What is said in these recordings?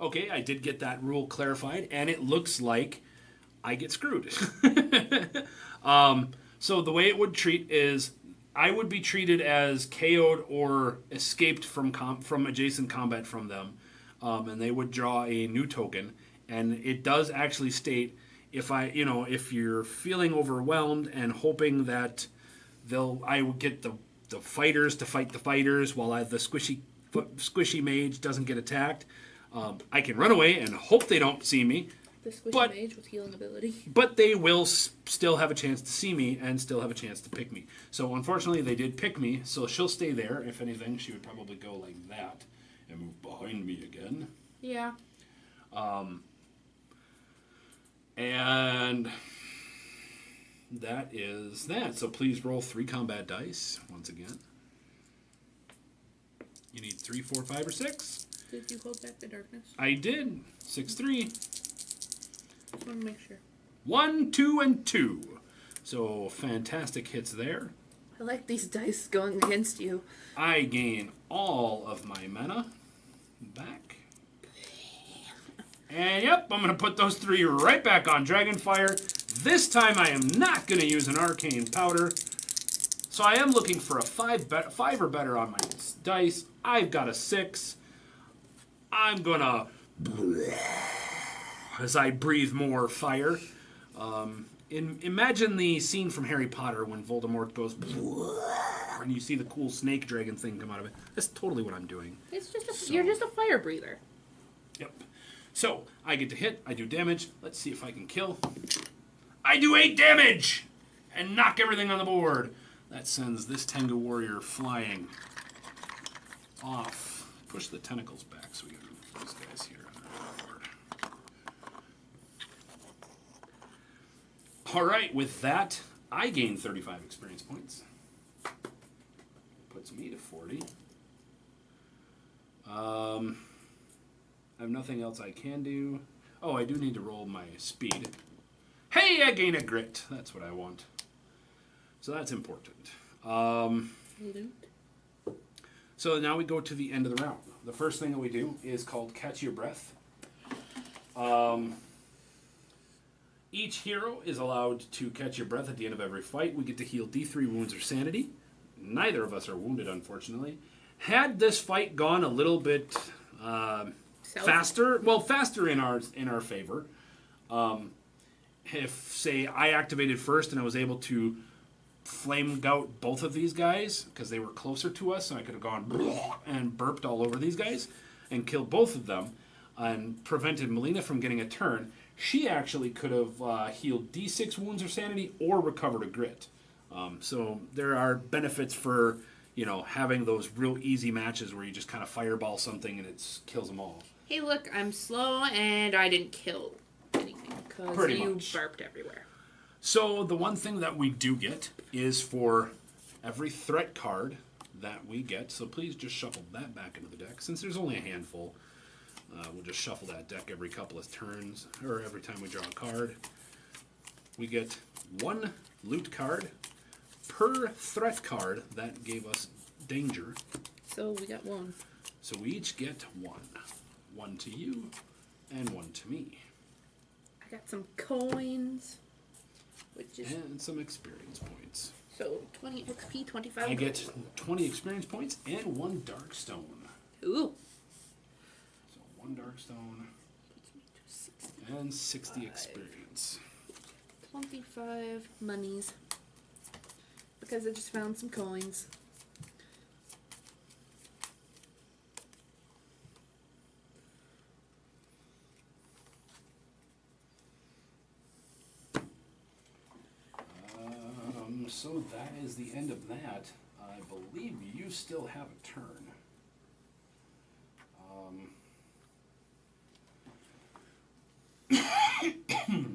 Okay, I did get that rule clarified, and it looks like I get screwed. So the way it would treat is I would be treated as KO'd or escaped from adjacent combat from them, and they would draw a new token. And it does actually state if you're feeling overwhelmed and hoping that I would get the fighters to fight the fighters while the squishy mage doesn't get attacked. I can run away and hope they don't see me. The squishy mage with healing ability. But they will still have a chance to see me and still have a chance to pick me. So unfortunately, they did pick me, so she'll stay there. If anything, she would probably go like that and move behind me again. Yeah. And that is that. So please roll 3 combat dice once again. You need 3, 4, 5, or 6. Did you hold back the darkness? I did. 6, 3. Just want to make sure. 1, 2, and 2. So fantastic hits there. I like these dice going against you. I gain all of my mana back. And yep, I'm going to put those 3 right back on Dragonfire. This time I am not going to use an Arcane Powder. So I am looking for a 5 or better on my dice. I've got a 6. I'm going to... as I breathe more fire. Imagine the scene from Harry Potter when Voldemort goes and you see the cool snake dragon thing come out of it. That's totally what I'm doing. You're just a fire breather. Yep. So, I get to hit, I do damage. Let's see if I can kill. I do 8 damage! And knock everything on the board. That sends this Tengu warrior flying off. Push the tentacles back so we can move these guys here on the board. Alright, with that, I gain 35 experience points. Puts me to 40. I have nothing else I can do. Oh, I do need to roll my speed. Hey, I gain a grit. That's what I want. So that's important. So now we go to the end of the round. The first thing that we do is called Catch Your Breath. Each hero is allowed to catch your breath at the end of every fight. We get to heal D3 wounds or sanity. Neither of us are wounded, unfortunately. Had this fight gone a little bit faster in our favor. If, say, I activated first and I was able to flame out both of these guys because they were closer to us, and I could have gone and burped all over these guys and killed both of them and prevented Melina from getting a turn, she actually could have healed D6 wounds or sanity or recovered a grit. So there are benefits for having those real easy matches where you just kind of fireball something and it kills them all. Hey, look, I'm slow and I didn't kill anything because you burped everywhere. So the one thing that we do get is for every threat card that we get, so please just shuffle that back into the deck. Since there's only a handful, we'll just shuffle that deck every couple of turns, or every time we draw a card. We get 1 loot card per threat card that gave us danger. So we got 1. So we each get 1. 1 to you, and 1 to me. I got some coins. And some experience points. So 20 XP, 25. I get 20 experience points and 1 dark stone. Ooh. So 1 dark stone and 60 experience. 25 monies. Because I just found some coins. So that is the end of that. I believe you still have a turn.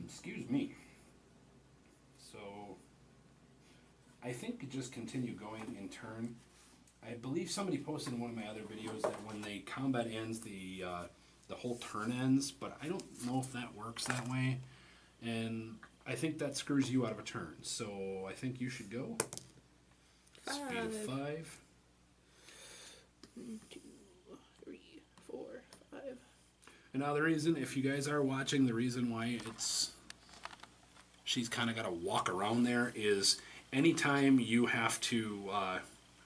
Excuse me. So I think just continue going in turn. I believe somebody posted in one of my other videos that when the combat ends, the whole turn ends, but I don't know if that works that way. And I think that screws you out of a turn. So I think you should go. 5. Speed of 5. 1, 2, 3, 4, 5. And now the reason, if you guys are watching, the reason why she's kind of got to walk around there is anytime you have to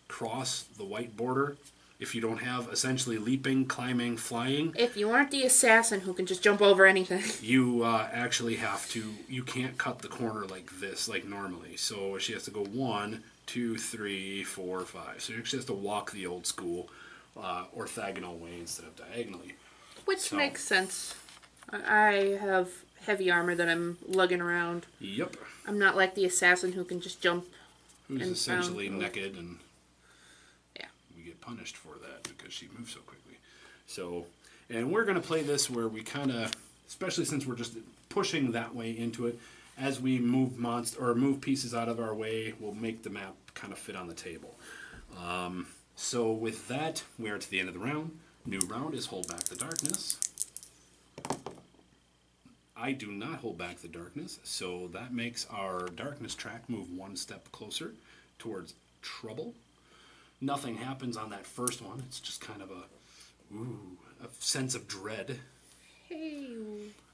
cross the white border, if you don't have essentially leaping, climbing, flying. If you aren't the assassin who can just jump over anything. You actually have to, you can't cut the corner like this, like normally. So she has to go 1, 2, 3, 4, 5. So she actually has to walk the old school orthogonal way instead of diagonally. Which makes sense. I have heavy armor that I'm lugging around. Yep. I'm not like the assassin who can just jump. Who's essentially naked, and yeah, we get punished for that because she moves so quickly. So, and we're going to play this where we kind of, especially since we're just pushing that way into it, as we move move pieces out of our way, we'll make the map kind of fit on the table. So with that, we are to the end of the round. New round is Hold Back the Darkness. I do not hold back the darkness, so that makes our darkness track move 1 step closer towards trouble. Nothing happens on that first one. It's just kind of a sense of dread. Hey,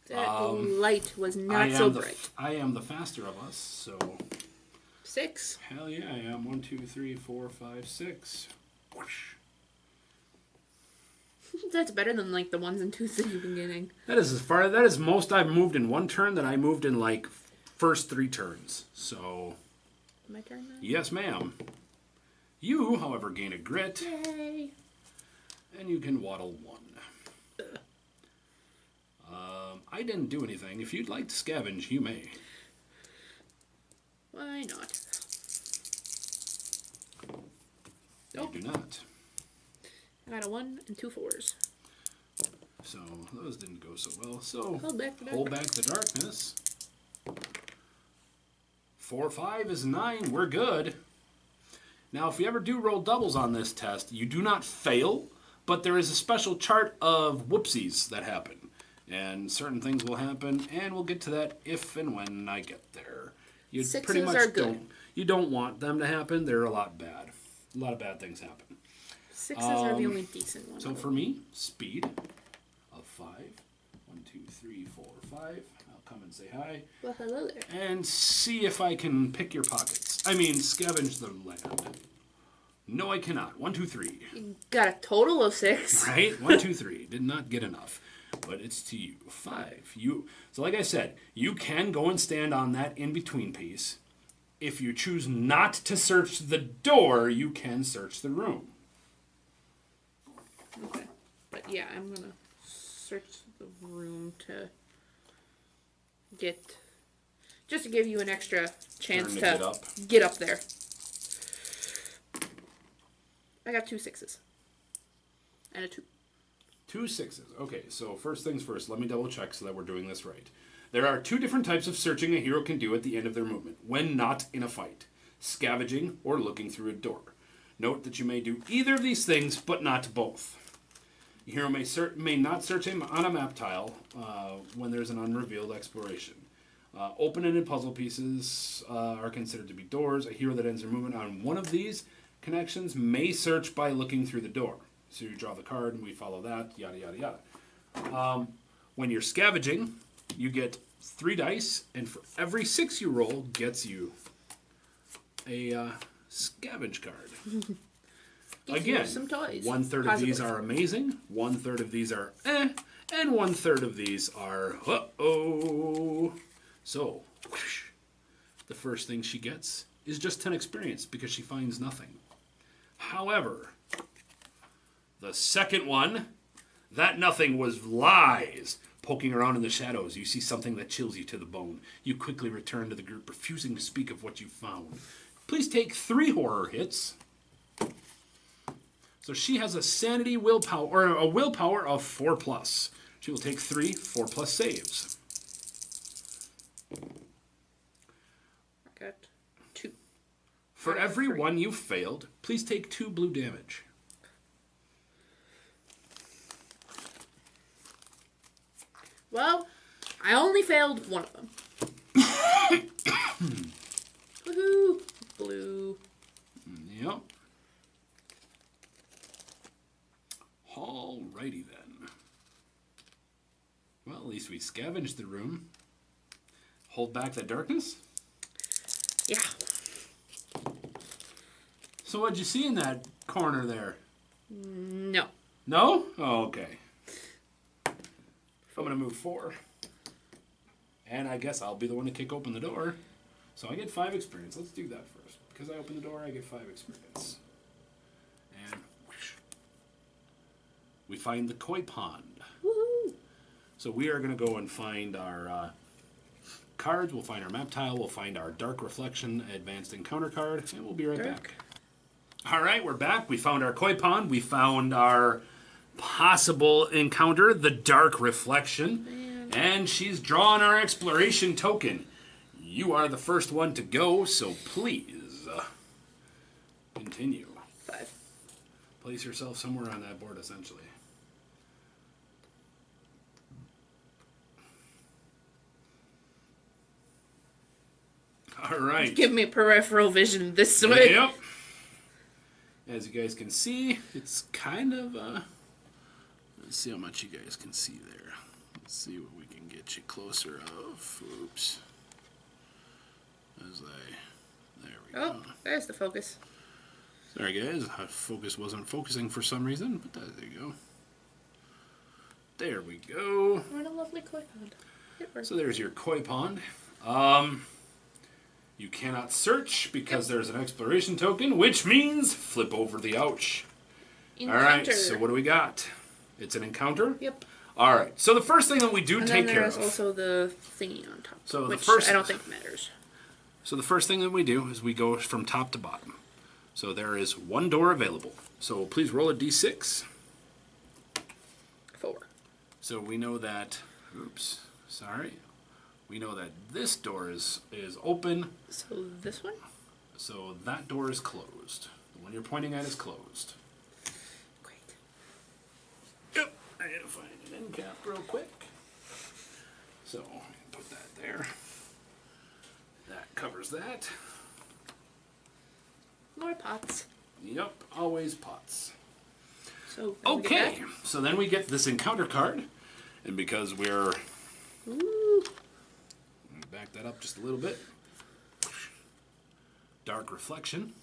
that light was not so bright. I am the faster of us, so... 6. Hell yeah, I am. 1, 2, 3, 4, 5, 6. Whoosh. That's better than like the 1s and 2s that you've been getting. That is most I've moved in 1 turn that I moved in like first 3 turns. So my turn now? Yes, ma'am. You, however, gain a grit. Yay. And you can waddle 1. I didn't do anything. If you'd like to scavenge, you may. Why not? Nope. You do not. I got a 1 and 2 4s. So those didn't go so well. So hold back the darkness. 4, 5 is 9. We're good. Now, if you ever do roll doubles on this test, you do not fail, but there is a special chart of whoopsies that happen. And certain things will happen, and we'll get to that if and when I get there. You 6s pretty much are good. You don't want them to happen. They're a lot bad. A lot of bad things happen. 6s are the only decent ones. So for me, speed of 5. 1, 2, 3, 4, 5. I'll come and say hi. Well, hello there. And see if I can pick your pockets. I mean, scavenge the land. No, I cannot. 1, 2, 3. You got a total of 6. Right? 1, 2, 3. Did not get enough. But it's to you. 5. So like I said, you can go and stand on that in-between piece. If you choose not to search the door, you can search the room. Okay. But yeah, I'm going to search the room to just to give you an extra chance to get up there. I got 2 6s. And a 2. 2 6s. Okay, so first things first, let me double check so that we're doing this right. There are 2 different types of searching a hero can do at the end of their movement, when not in a fight. Scavenging or looking through a door. Note that you may do either of these things, but not both. A hero may not search him on a map tile when there's an unrevealed exploration. Open-ended puzzle pieces are considered to be doors. A hero that ends their movement on one of these connections may search by looking through the door. So you draw the card, and we follow that, yada, yada, yada. When you're scavenging, you get 3 dice, and for every 6 you roll, gets you a scavenge card. Again, some toys. 1/3 of these are amazing, 1/3 of these are and 1/3 of these are uh-oh. So, whoosh, the first thing she gets is just 10 experience because she finds nothing. However, the second one, that nothing was lies. Poking around in the shadows, you see something that chills you to the bone. You quickly return to the group, refusing to speak of what you found. Please take 3 horror hits. So she has a sanity willpower, or a willpower of 4+. She will take 3 4+ saves. I got 2. For every 1 you failed, please take 2 blue damage. Well, I only failed 1 of them. Woohoo! Blue. Yep. Alrighty then. least we scavenged the room. Hold back the darkness? Yeah. So what'd you see in that corner there? No. No? Oh, okay. I'm going to move 4. And I guess I'll be the one to kick open the door. So I get 5 experience. Let's do that first. Because I open the door, I get 5 experience. And whoosh. We find the koi pond. Woohoo! So we are going to go and find our cards. We'll find our map tile. We'll find our Dark Reflection Advanced Encounter card. And we'll be right back. All right, we're back. We found our koi pond. We found our possible encounter, the Dark Reflection. Man. And she's drawn our exploration token. You are the first one to go, so please continue. 5. Place yourself somewhere on that board, essentially. All right. Give me peripheral vision this way. Yep. As you guys can see, it's kind of, let's see how much you guys can see there. Let's see what we can get you closer of. Oops. There we go. Oh, there's the focus. Sorry guys, focus wasn't focusing for some reason, but there you go. There we go. What a lovely koi pond. So there's your koi pond. You cannot search because there's an exploration token, which means flip over the ouch. Encounter. All right, so what do we got? It's an encounter? Yep. All right, so the first thing that we do take care of. And there's also the thingy on top, so which the first, I don't think matters. So the first thing that we do is we go from top to bottom. So there is 1 door available. So please roll a d6. 4. So we know that, oops, sorry. We know that this door is open. So this one? So that door is closed. The one you're pointing at is closed. Great. Yep. I had to find an end cap real quick. So put that there. That covers that. More pots. Yep, always pots. So okay, so then we get this encounter card, and because we're back that up just a little bit. Dark Reflection.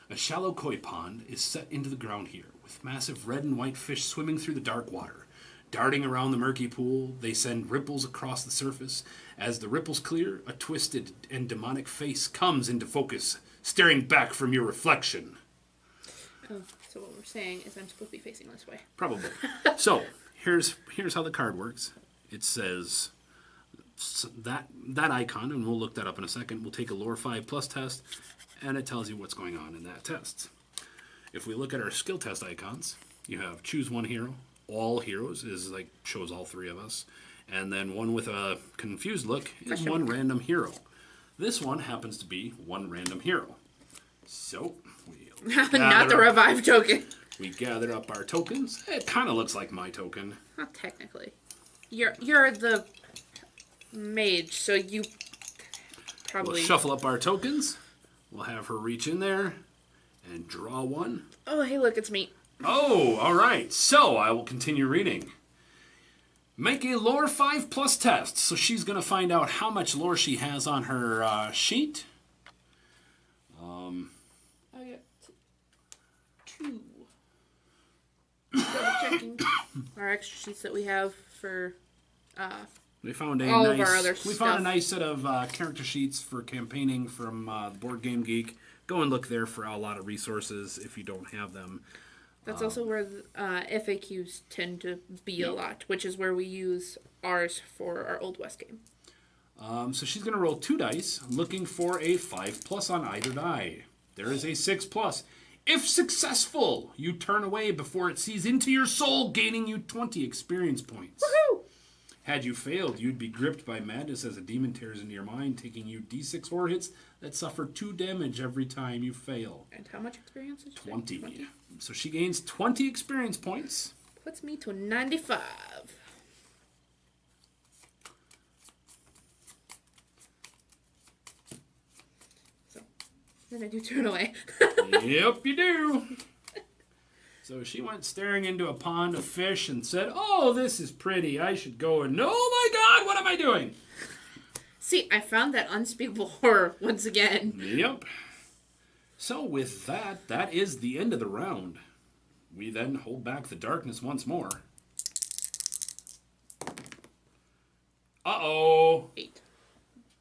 A shallow koi pond is set into the ground here, with massive red and white fish swimming through the dark water. Darting around the murky pool, they send ripples across the surface. As the ripples clear, a twisted and demonic face comes into focus, staring back from your reflection. Oh, so what we're saying is I'm supposed to be facing this way. Probably. So, here's how the card works. It says that icon, and we'll look that up in a second. We'll take a Lore 5 Plus test, and it tells you what's going on in that test. If we look at our skill test icons, you have choose 1 hero. All heroes is like shows all 3 of us. And then one with a confused look is 1 random hero. This one happens to be 1 random hero. So, not the revive token. We gathered up our tokens. It kind of looks like my token. Not technically. You're the mage, so you probably... We'll shuffle up our tokens. We'll have her reach in there and draw 1. Oh, hey, look, it's me. Oh, all right. So, I will continue reading. Make a Lore 5 Plus test. So she's going to find out how much lore she has on her sheet. I got 2. Double checking our extra sheets that we have for we found a all nice, of our other we stuff. found a nice set of character sheets for campaigning from Board Game Geek. Go and look there for a lot of resources if you don't have them. That's also where FAQs tend to be a lot, which is where we use ours for our Old West game. So she's going to roll 2 dice, looking for a 5 plus on either die. There is a 6 plus. If successful, you turn away before it sees into your soul, gaining you 20 experience points. Woohoo! Had you failed, you'd be gripped by madness as a demon tears into your mind, taking you d6 horror hits that suffer 2 damage every time you fail. And how much experience is 20. 20. So she gains 20 experience points. Puts me to 95. So, then I do turn away. Yep, you do. So she went staring into a pond of fish and said, "Oh, this is pretty. I should go and... Oh my God, what am I doing?" See, I found that unspeakable horror once again. Yep. So with that, that is the end of the round. We then hold back the darkness once more. Uh-oh. 8.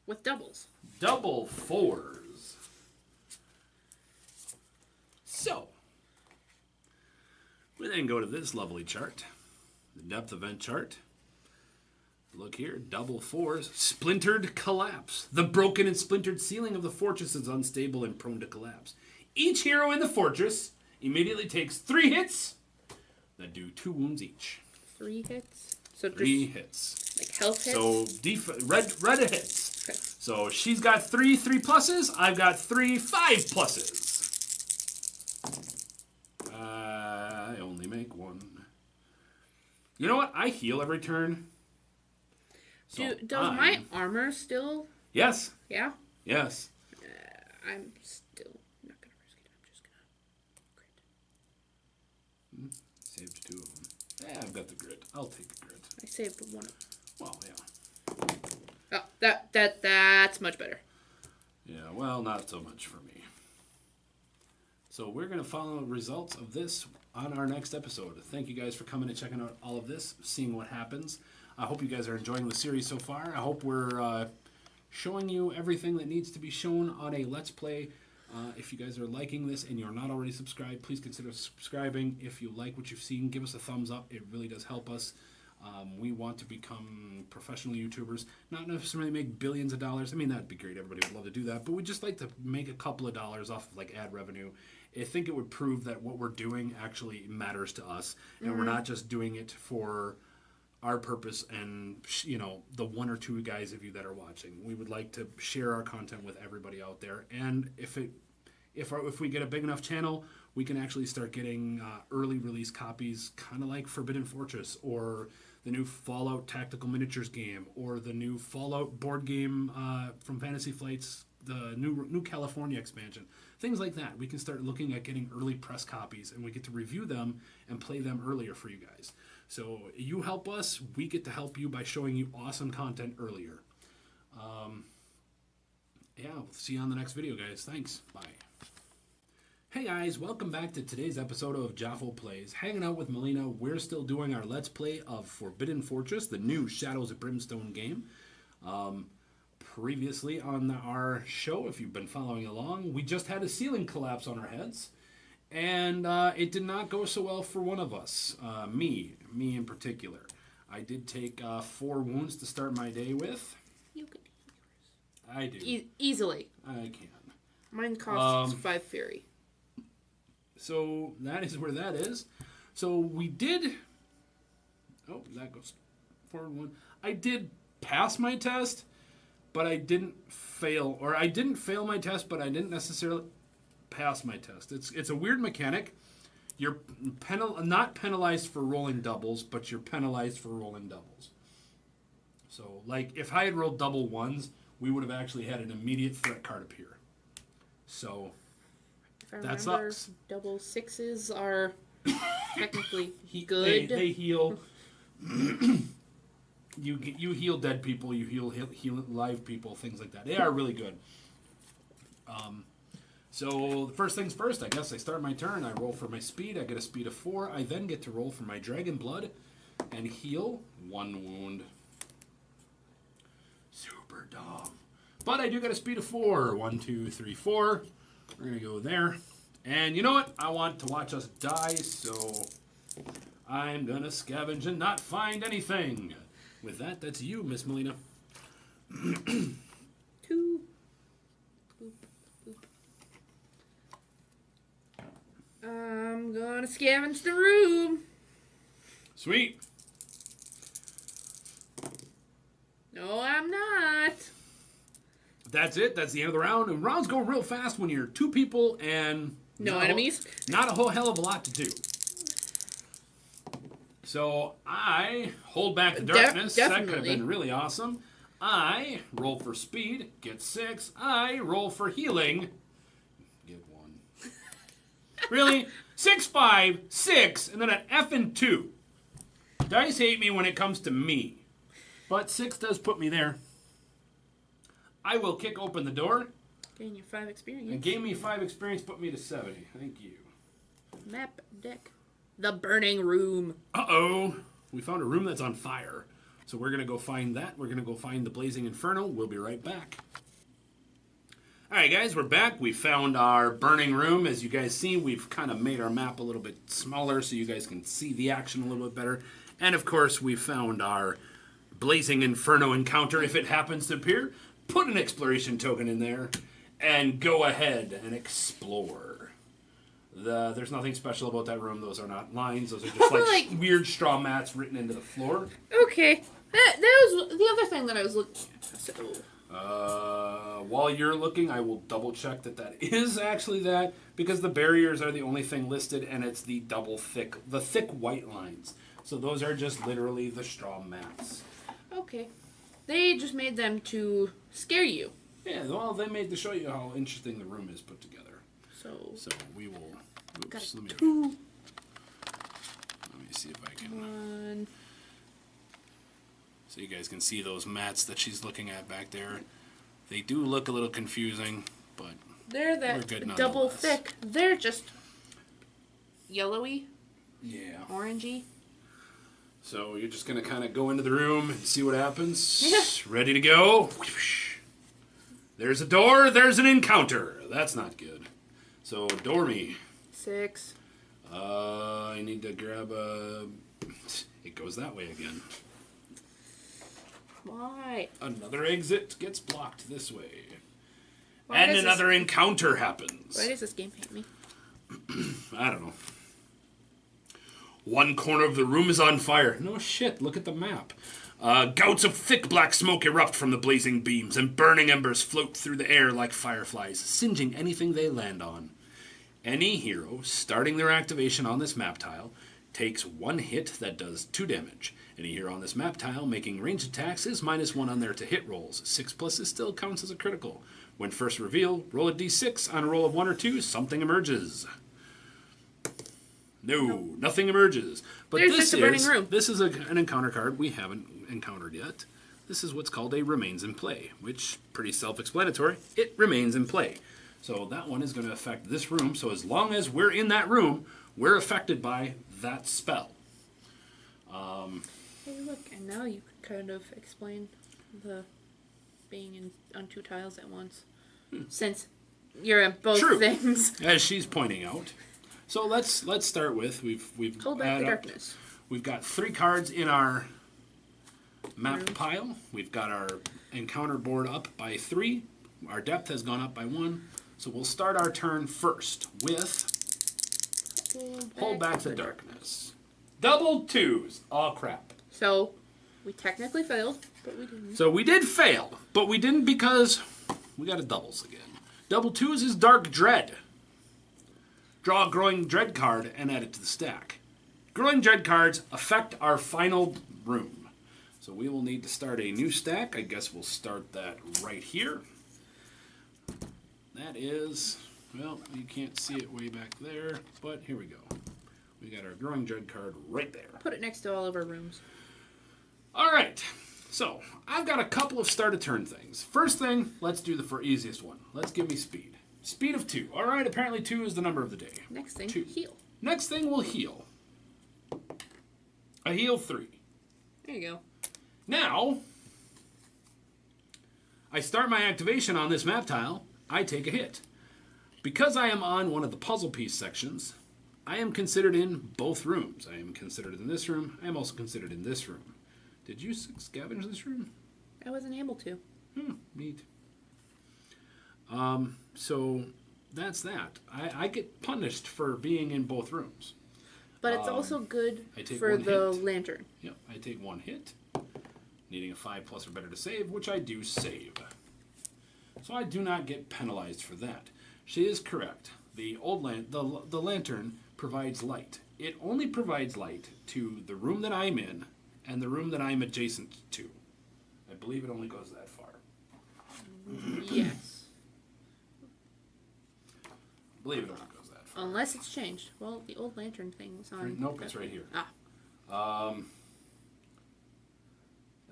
With doubles. Double 4s. So, we then go to this lovely chart. The depth event chart. Look here, double 4s. Splintered collapse. The broken and splintered ceiling of the fortress is unstable and prone to collapse. Each hero in the fortress immediately takes 3 hits that do 2 wounds each. 3 hits? So 3 hits. Like health hits? So red hits. Okay. So she's got 3 pluses. I've got 3 5 pluses. I only make 1. You know what? I heal every turn. So Does my armor still... Yes. Yeah? Yes. I'm still not going to risk it. I'm just going to crit. Saved 2 of them. Yeah, I've got the grit. I'll take the grit. I saved 1 of them. Well, yeah. Oh, that's much better. Yeah, well, not so much for me. So we're going to follow the results of this on our next episode. Thank you guys for coming and checking out all of this, seeing what happens. I hope you guys are enjoying the series so far. I hope we're showing you everything that needs to be shown on a Let's Play. If you guys are liking this and you're not already subscribed, please consider subscribing. If you like what you've seen, give us a thumbs up. It really does help us. We want to become professional YouTubers, not necessarily make billions of dollars. I mean, that'd be great. Everybody would love to do that. But we'd just like to make a couple of dollars off of like ad revenue. I think it would prove that what we're doing actually matters to us. And we're not just doing it for our purpose and, you know, the 1 or 2 guys of you that are watching. We would like to share our content with everybody out there. And if we get a big enough channel, we can actually start getting early release copies, kind of like Forbidden Fortress or the new Fallout Tactical Miniatures game or the new Fallout board game from Fantasy Flight's, the new California expansion. Things like that. We can start looking at getting early press copies, and we get to review them and play them earlier for you guys. So you help us, we get to help you by showing you awesome content earlier. Yeah, we'll see you on the next video, guys. Thanks. Bye. Hey guys, welcome back to today's episode of Jafo Plays. Hanging out with Melina, we're still doing our Let's Play of Forbidden Fortress, the new Shadows of Brimstone game. Previously on our show, if you've been following along, we just had a ceiling collapse on our heads. And it did not go so well for one of us, me in particular. I did take 4 wounds to start my day with. You can heal yours. I do. Easily. I can. Mine costs 5 fury. So that is where that is. So we did... Oh, that goes forward 1. I did pass my test, but I didn't fail. Or I didn't fail my test, but I didn't necessarily... pass my test. It's a weird mechanic. You're not penalized for rolling doubles, but you're penalized for rolling doubles. So, like, if I had rolled double 1s, we would have actually had an immediate threat card appear. So, if I that remember, sucks. double 6s are technically good. They heal. You heal dead people. You heal live people. Things like that. They are really good. So, the first things first, I guess I start my turn. I roll for my speed. I get a speed of 4. I then get to roll for my dragon blood and heal 1 wound. Super dumb. But I do get a speed of 4. 1, 2, 3, 4. We're going to go there. And you know what? I want to watch us die, so I'm going to scavenge and not find anything. With that, that's you, Miss Melina. 2. I'm gonna scavenge the room. Sweet. No, I'm not. That's it. That's the end of the round. And rounds go real fast when you're 2 people and... No enemies. Not a whole hell of a lot to do. So I hold back the darkness. That could have been really awesome. I roll for speed. Get 6. I roll for healing. Get 1. Really? 6, 5, 6, and then an F and 2. Dice hate me when it comes to me. But 6 does put me there. I will kick open the door. Gain your 5 experience. And gave me 5 experience, put me to 70. Thank you. Map deck. The burning room. Uh-oh. We found a room that's on fire. So we're going to go find that. We're going to go find the blazing inferno. We'll be right back. Alright guys, we're back. We found our burning room. As you guys see, we've kind of made our map a little bit smaller so you guys can see the action a little bit better. And of course, we found our blazing inferno encounter. If it happens to appear, put an exploration token in there and go ahead and explore. There's nothing special about that room. Those are not lines. Those are just like weird straw mats written into the floor. Okay. That was the other thing that I was looking at. So. While you're looking, I will double check that is actually that, because the barriers are the only thing listed, and it's the thick white lines. So those are just literally the straw mats. Okay. They just made them to scare you. Yeah, well, they made to show you how interesting the room is put together. So we will. Oops, let me see if I can. One. So you guys can see those mats that she's looking at back there. They do look a little confusing, but they're that double thick. They're just yellowy. Yeah. Orangey. So you're just going to kind of go into the room and see what happens. Yeah. Ready to go. There's a door. There's an encounter. That's not good. So door me. 6. I need to grab a... It goes that way again. Why? Another exit gets blocked this way. Why and another encounter happens. Why does this game hate me? I don't know. One corner of the room is on fire. No shit, look at the map. Gouts of thick black smoke erupt from the blazing beams, and burning embers float through the air like fireflies, singeing anything they land on. Any hero starting their activation on this map tile takes 1 hit that does 2 damage. Any hero on this map tile making ranged attacks is -1 on their to hit rolls. 6+ still counts as a critical. When first revealed, roll a d6. On a roll of 1 or 2, something emerges. No, nothing emerges. But there's just a burning room. This is an encounter card we haven't encountered yet. This is what's called a remains in play, which, pretty self-explanatory, it remains in play. So that one is going to affect this room. So as long as we're in that room, we're affected by that spell. Hey, look, and now you can kind of explain the being on 2 tiles at once. Since you're at both things. As she's pointing out. So let's start with we've hold back the darkness. We've got 3 cards in our map pile. We've got our encounter board up by 3. Our depth has gone up by 1. So we'll start our turn first with hold back the darkness. Double 2s. Oh crap. So we technically failed, but we didn't. So we did fail, but we didn't because we got a doubles again. Double 2s is Dark Dread. Draw a Growing Dread card and add it to the stack. Growing Dread cards affect our final room. So we will need to start a new stack. I guess we'll start that right here. That is, well, you can't see it way back there, but here we go. We got our Growing Dread card right there. Put it next to all of our rooms. All right. So I've got a couple of start a turn things. First thing, let's do the easiest one. Let's give me speed. Speed of 2. All right, apparently 2 is the number of the day. Next thing, 2. heal. Next thing, we'll heal. A heal 3. There you go. Now, I start my activation on this map tile. I take a hit. Because I am on one of the puzzle piece sections, I am considered in both rooms. I am considered in this room. I am also considered in this room. Did you scavenge this room? I wasn't able to. Neat. So that's that. I get punished for being in both rooms. But it's also good for 1 the hit. lantern. Yep, I take 1 hit, needing a 5+ or better to save, which I do save. So I do not get penalized for that. She is correct. The lantern provides light. It only provides light to the room that I'm in and the room that I'm adjacent to. I believe it only goes that far. Yes. I believe it only goes that Unless it's changed. Well, the old lantern thing was on. Nope, it's right here. Ah.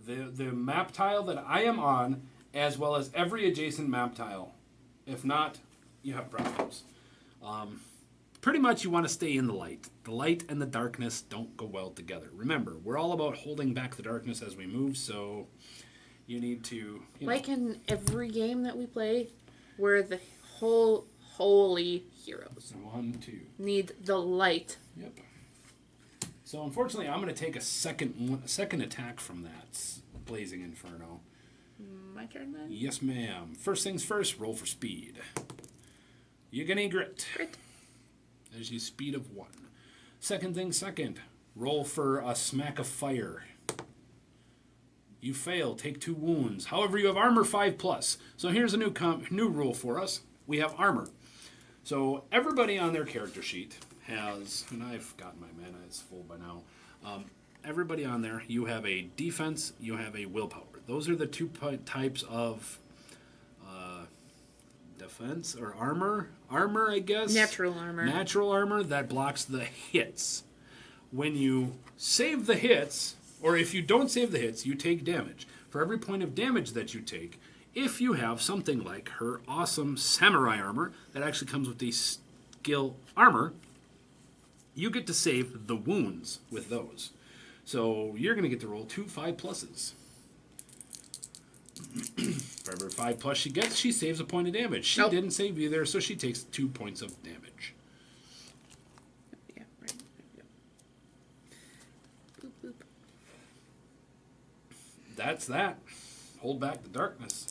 The map tile that I am on, as well as every adjacent map tile. If not, you have problems. Pretty much you want to stay in the light. The light and the darkness don't go well together. Remember, we're all about holding back the darkness as we move, so you need to... Like in every game that we play, we're the whole holy heroes. 1, 2. Need the light. Yep. So unfortunately, I'm going to take a second attack from that Blazing Inferno. My turn then? Yes, ma'am. First things first, roll for speed. You're going to grit. Grit. There's your speed of 1. Second thing second, roll for a smack of fire. You fail, take 2 wounds. However, you have armor 5+. So here's a new rule for us. We have armor. So everybody on their character sheet has, and I've got my mana is full by now. Everybody on there, you have a defense, you have a willpower. Those are the 2 types of defense or armor. Armor, I guess. Natural armor. Natural armor that blocks the hits. When you save the hits, or if you don't save the hits, you take damage. For every point of damage that you take, if you have something like her awesome samurai armor that actually comes with the skill armor, you get to save the wounds with those. So you're going to get to roll 2 5+. For every 5+ she gets, she saves a point of damage. She didn't save either, so she takes 2 points of damage. Yeah, right. Boop, boop. That's that. Hold back the darkness.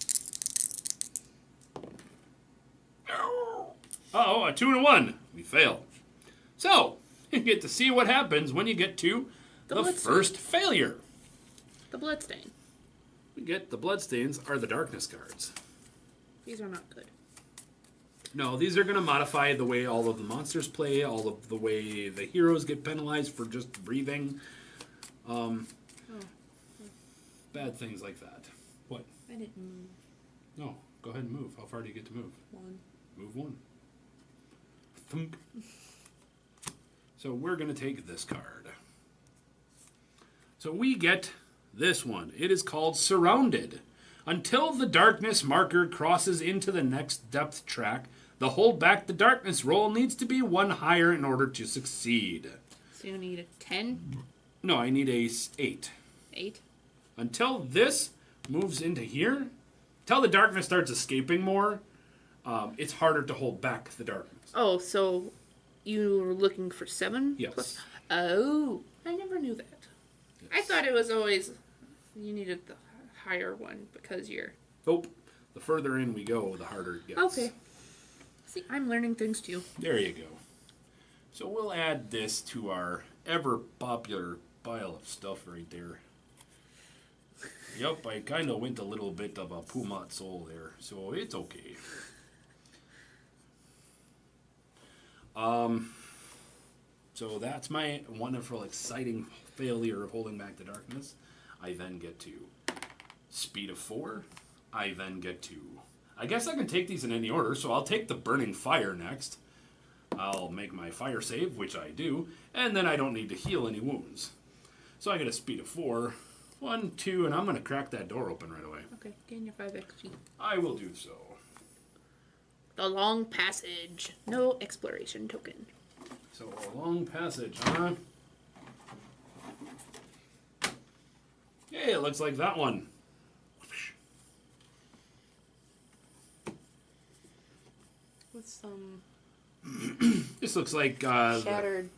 Uh-oh, a 2 and a 1. We fail. So, you get to see what happens when you get to the first failure. The bloodstain. We get the bloodstains are the darkness cards. These are not good. No, these are going to modify the way all of the monsters play, all of the way the heroes get penalized for just breathing. Bad things like that. What? I didn't move. No, go ahead and move. How far do you get to move? 1. Move 1. Thunk. So we're going to take this card. So we get this one. It is called Surrounded. Until the darkness marker crosses into the next depth track, the hold back the darkness roll needs to be 1 higher in order to succeed. So you need a 10? No, I need a 8. 8? Until this moves into here, until the darkness starts escaping more, it's harder to hold back the darkness. Oh, so you were looking for 7? Yes. Oh, I never knew that. Yes. I thought it was always you needed the higher one because you're... Nope. The further in we go, the harder it gets. Okay. See, I'm learning things too. There you go. So we'll add this to our ever-popular pile of stuff right there. Yep, I kind of went a little bit of a Pumat soul there, so it's okay. So that's my wonderful, exciting failure of holding back the darkness. I then get to speed of 4. I then get to... I guess I can take these in any order, so I'll take the burning fire next. I'll make my fire save, which I do, and then I don't need to heal any wounds. So I get a speed of 4. 1, 2, and I'm going to crack that door open right away. Okay, gain your 5 XP. I will do so. The long passage. No exploration token. So a long passage, huh? Hey, it looks like that one. With some... This looks like... shattered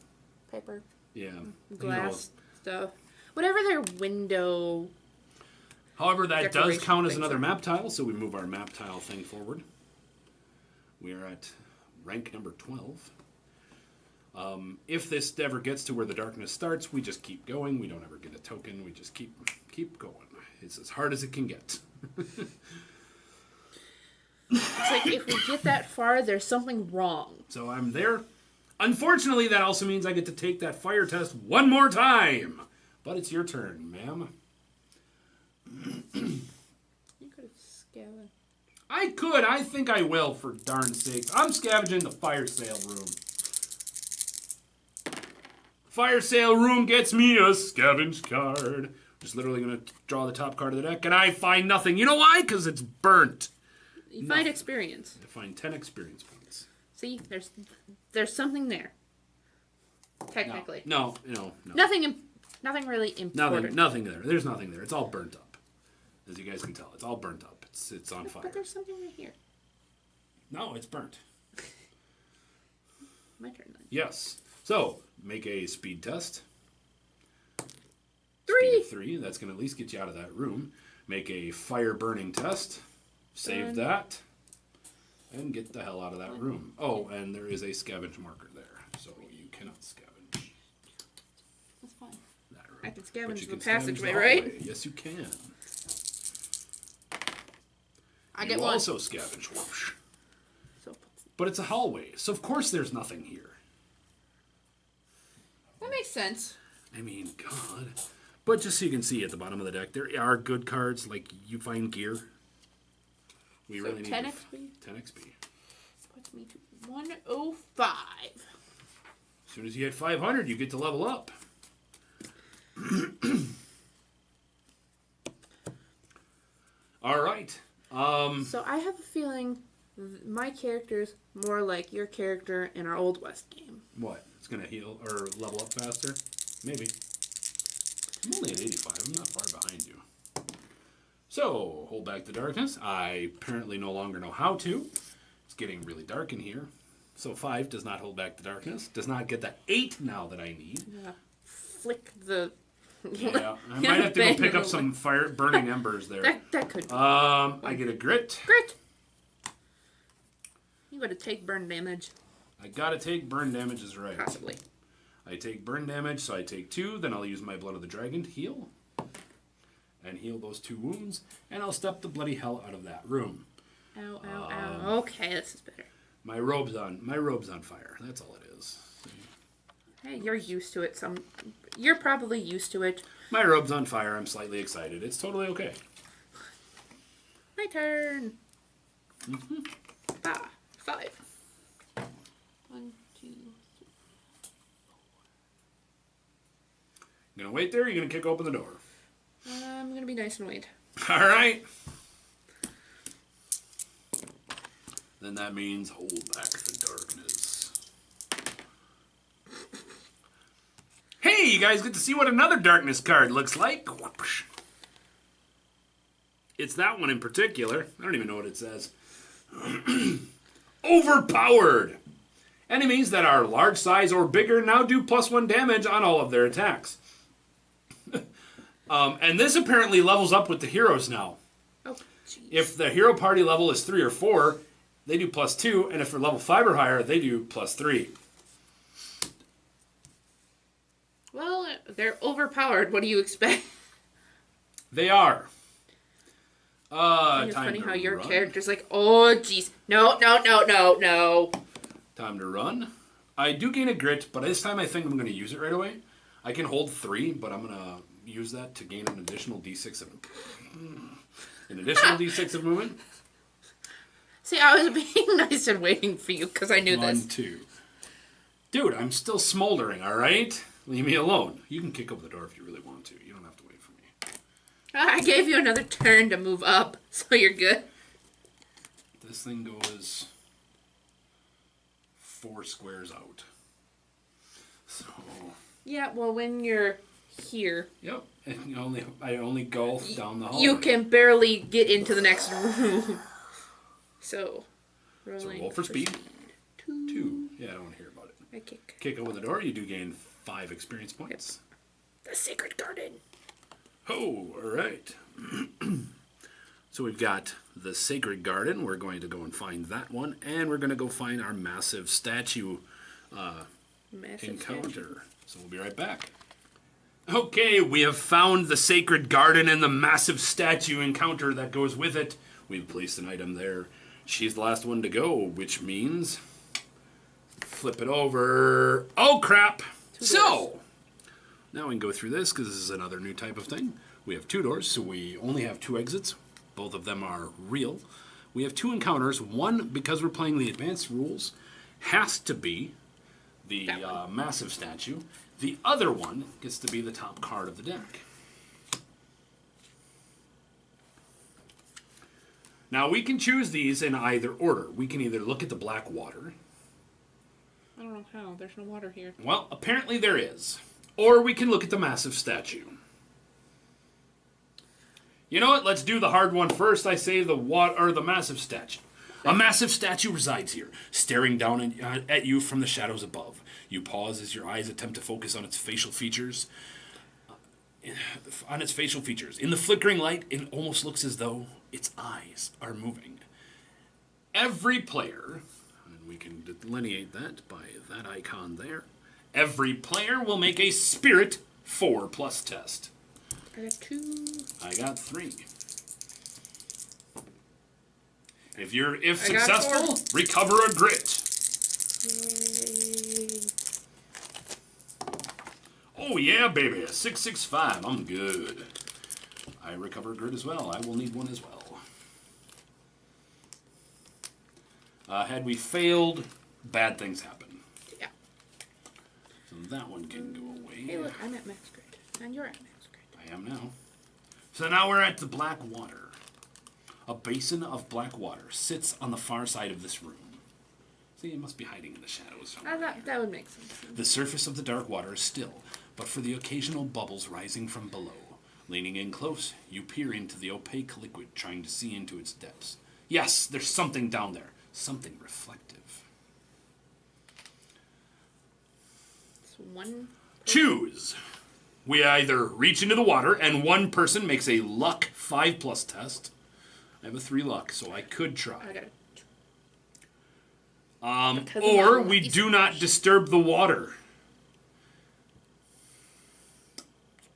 paper. Yeah. Glass stuff. Whatever their window... However, that does count as another are. map tile, so we move our map tile thing forward. We are at rank number 12. If this ever gets to where the darkness starts, we just keep going. We don't ever get a token. We just keep going. It's as hard as it can get. It's like if we get that far, there's something wrong. So I'm there. Unfortunately, that also means I get to take that fire test one more time. But it's your turn, ma'am. You could have scavenged. I could. I think I will, for darn sakes. I'm scavenging the fire sale room. Fire sale room gets me a scavenge card. Just literally going to draw the top card of the deck, and I find nothing. You know why? Because it's burnt. You find experience. I find 10 experience points. See, there's something there. Technically. No. Nothing really important. Nothing there. There's nothing there. It's all burnt up. As you guys can tell, it's all burnt up. It's on fire. But there's something right here. No, it's burnt. My turn then. Yes. So, make a speed test. 3. Speed of 3. That's going to at least get you out of that room. Make a fire burning test. Save that. And get the hell out of that room. Oh, and there is a scavenge marker there. So you cannot scavenge. That's fine. That room. I can scavenge you the can passageway, the right? hallway. Yes, you can. I get you one. also scavenge. Whoosh. So, But it's a hallway, so of course there's nothing here. that makes sense. I mean, God. But just so you can see at the bottom of the deck, there are good cards, like you find gear. We So really need 10 XP? 10 XP. Puts me to 105. As soon as you hit 500, you get to level up. All right. So I have a feeling my character's more like your character in our Old West game. What? It's going to heal or level up faster? Maybe. I'm only at 85. I'm not far behind you. So, hold back the darkness. I apparently no longer know how to. It's getting really dark in here. So 5 does not hold back the darkness. Does not get that 8 now that I need. Yeah. Flick the... Yeah, I might have to go pick up some fire burning embers there. That could be. I get a grit. Grit! You gotta take burn damage. I gotta take burn damage is right. Possibly. I take burn damage, so I take 2. Then I'll use my Blood of the Dragon to heal. And heal those 2 wounds. And I'll step the bloody hell out of that room. Ow, ow, ow. Okay, this is better. My robe's on fire. That's all it is. Hey, you're used to it. You're probably used to it. My robe's on fire. I'm slightly excited. It's totally okay. My turn. 5. 1, 2, 3. You gonna wait there or you gonna kick open the door? I'm gonna be nice and wait. Alright. Then that means hold back the darkness. Hey, you guys get to see what another darkness card looks like. It's that one in particular. I don't even know what it says. Overpowered. Enemies that are large size or bigger now do +1 damage on all of their attacks. And this apparently levels up with the heroes now. Oh, jeez. If the hero party level is 3 or 4, they do +2, and if they're level 5 or higher, they do +3. Well, they're overpowered. What do you expect? They are. It's funny how your character's like, oh, jeez. No. Time to run. I do gain a grit, but this time I think I'm going to use it right away. I can hold 3, but I'm going to use that to gain an additional d6 of movement. See, I was being nice and waiting for you because I knew 1, this. 2. Dude, I'm still smoldering, all right? Leave me alone. You can kick open the door if you really want to. You don't have to wait for me. I gave you another turn to move up, so you're good. This thing goes 4 squares out. So... Yeah, well, when you're here... Yep. And I only go down the hall. You can barely get into the next room. So, roll for speed. 2. Yeah, I don't want to hear about it. I kick. Kick open the door. You do gain 5 experience points. Yep. The Sacred Garden. Oh, all right. So we've got the Sacred Garden. We're going to go and find that one. And we're going to go find our massive statue encounter. Statue. So we'll be right back. Okay, we have found the Sacred Garden and the massive statue encounter that goes with it. We've placed an item there. She's the last one to go, which means... Flip it over. Oh, crap! So, now we can go through this, because this is another new type of thing. We have 2 doors, so we only have 2 exits. Both of them are real. We have 2 encounters. One, because we're playing the advanced rules, has to be the massive statue. The other one gets to be the top card of the deck. Now, we can choose these in either order. We can either look at the black water. I don't know how. There's no water here. Well, apparently there is. Or we can look at the massive statue. You know what? Let's do the hard one first. I say the massive statue. A massive statue resides here, staring down at you from the shadows above. You pause as your eyes attempt to focus on its facial features. In the flickering light, it almost looks as though its eyes are moving. Every player, and we can delineate that by that icon there, every player will make a Spirit 4+ test. I got 2. I got 3. If successful, recover a grit. Yay. Oh yeah, baby, a 665. I'm good. I recover a grit as well. I will need one as well. Had we failed, bad things happen. Yeah. So that one can go away. Hey, look, I'm at max grit, and you're at max grit. I am now. So now we're at the black water. A basin of black water sits on the far side of this room. See, it must be hiding in the shadows. I thought that would make sense. The surface of the dark water is still, but for the occasional bubbles rising from below. Leaning in close, you peer into the opaque liquid, trying to see into its depths. Yes, there's something down there. Something reflective. It's one. Choose. We either reach into the water and one person makes a luck 5+ test. I have a 3 luck, so I could try. I got it. Or we do not disturb the water.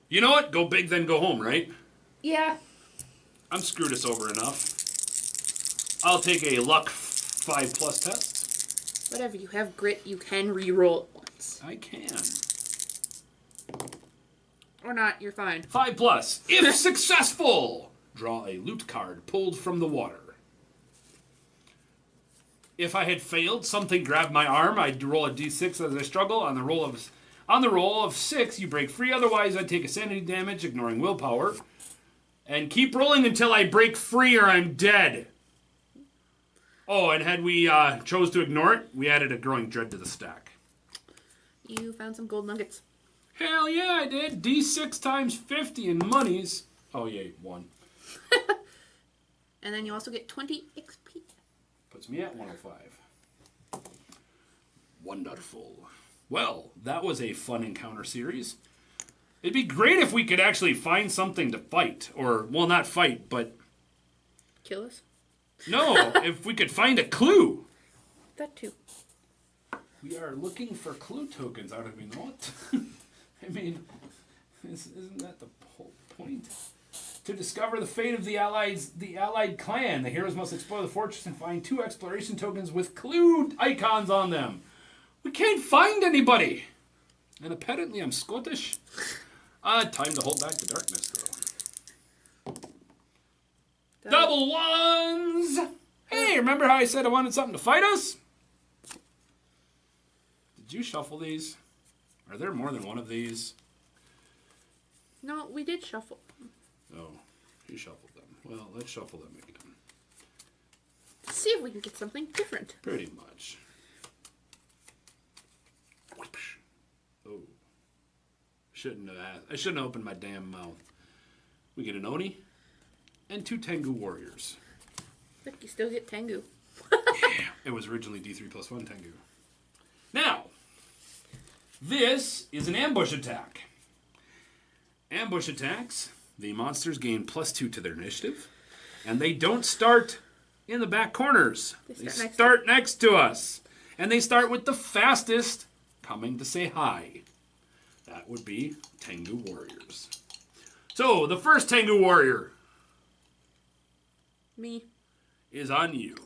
You know what? Go big, then go home, right? Yeah. I'm screwed us over enough. I'll take a luck 5+ test. Whatever, you have grit, you can re-roll it once. I can. Or not, you're fine. 5+. If successful, draw a loot card pulled from the water. If I had failed, something grabbed my arm, I'd roll a d6 as I struggle. On the roll of 6, you break free. Otherwise, I'd take a sanity damage, ignoring willpower. And keep rolling until I break free or I'm dead. Oh, and had we chose to ignore it, we added a growing dread to the stack. You found some gold nuggets. Hell yeah, I did. D6 times 50 in monies. Oh, yay, 1. And then you also get 20 XP. Puts me at 105. Wonderful. Well, that was a fun encounter series. It'd be great if we could actually find something to fight. Or, well, not fight, but... Kill us? No, if we could find a clue. That too. We are looking for clue tokens out of, you know what? I mean, isn't that the whole point? To discover the fate of the allied clan, the heroes must explore the fortress and find 2 exploration tokens with clue icons on them. We can't find anybody. And apparently I'm Scottish. Time to hold back the darkness, though. Double ones! Hey, remember how I said I wanted something to fight us? Did you shuffle these? Are there more than one of these? No, we did shuffle. Oh, you shuffled them. Well, let's shuffle them again. See if we can get something different. Pretty much. Oh. Shouldn't have asked. I shouldn't have opened my damn mouth. We get an Oni and 2 Tengu warriors. Look, you still get Tengu. Yeah, it was originally D3 + 1 Tengu. Now, this is an ambush attack. Ambush attacks, the monsters gain +2 to their initiative, and they don't start in the back corners. They start next to us. And they start with the fastest coming to say hi. That would be Tengu warriors. So, the first Tengu warrior. Me. Is on you.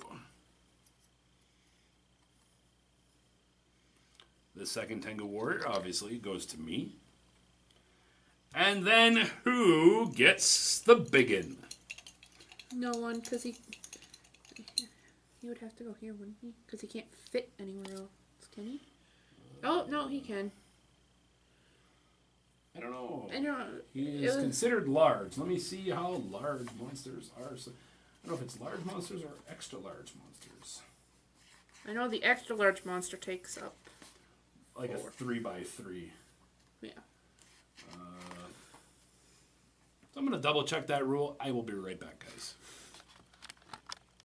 The second Tengu warrior, obviously, goes to me. And then, who gets the biggin? No one, because he would have to go here, wouldn't he? Because he can't fit anywhere else, can he? Oh, no, he can. I don't know. I don't. He is considered large. Let me see how large monsters are. So, I don't know if it's large monsters or extra large monsters. I know the extra large monster takes up like 4. A 3x3. Yeah. So I'm going to double check that rule. I will be right back.